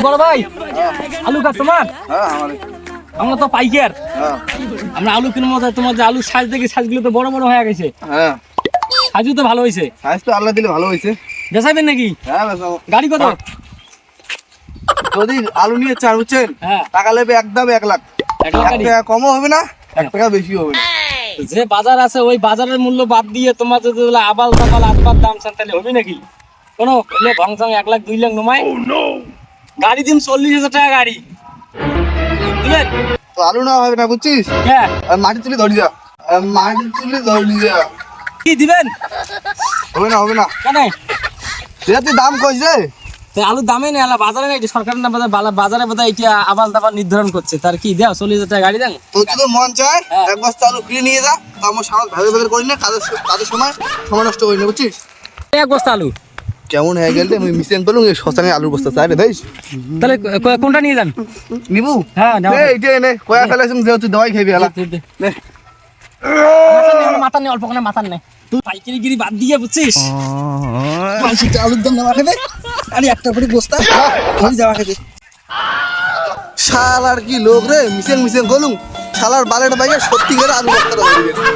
বড় ভাই আলু কাস্টমার হ্যাঁ আমাদের আমরা তো পাইকার হ্যাঁ আমরা আলু কিনবো তোমার যে আলু সাইজ দেখি সাইজগুলো তো বড় বড় হয়ে গেছে হ্যাঁ সাইজও তো ভালো হয়েছে সাইজ তো আল্লাহ দিলে ভালো হয়েছে বেচাবেন নাকি হ্যাঁ বেচাবো। গাড়ি কত যদি আলু নিয়ে চার বুঝছেন হ্যাঁ টাকা নেবে একদম 1 লাখ 1 লাখ 1 টাকা কমও হবে না 1 টাকা বেশি হবে না যে বাজার আছে ওই বাজারের মূল্য বাদ দিয়ে তোমার যদি আবাল তাবাল আটবার দাম চান তাহলে হবে নাকি কোনো ভংসং 1 লাখ 2 লাখ নমায় গাড়ি দিন 40,000 টাকা গাড়ি বুঝলেন তো আলু না হবে না বুঝছিস হ্যাঁ আর মাটি তুলে ধরি যা মাটি তুলে ধরি যা কি দিবেন হবে না কেন যেতে দাম কইছে তো আলুর দামে নেই আলা বাজারে নেই সরকারের না বাজারে বোধহয় এটা আবাল তাবাল নির্ধারণ করছে তার কি দেও 40,000 টাকা গাড়ি দেন তো যদি মন চায় হ্যাঁ। 1 বস্তা আলু কিনে নিয়ে যা তো আমার সামনে ভাবে ভাবে করি না কাজের সময় নষ্ট করি না বুঝছিস 1 বস্তা আলু কেমন হয়ে গেল আমি মিশন করলুম এই শশানে আলুর বস্তা চাই রে দেখিস তাহলে কোনটা নিয়ে যান নিবু হ্যাঁ নাও। এইটা এনে কয়া ফেলাছিস যেহেতু দওয়াই খাইবি আলা নে মাথা নেই অল্প করে মাথা নেই তুই পাইকারি গিরি বাদ দিয়ে বুঝছিস মানসিকটা আলুর দাম নামা খাবে আরে একটা করে বস্তা ধরে যাওয়া খাবে শালার কি লোক রে মিশন করলুম শালার বালের বাইকে সত্যি করে আলু বস্তাটা ধরে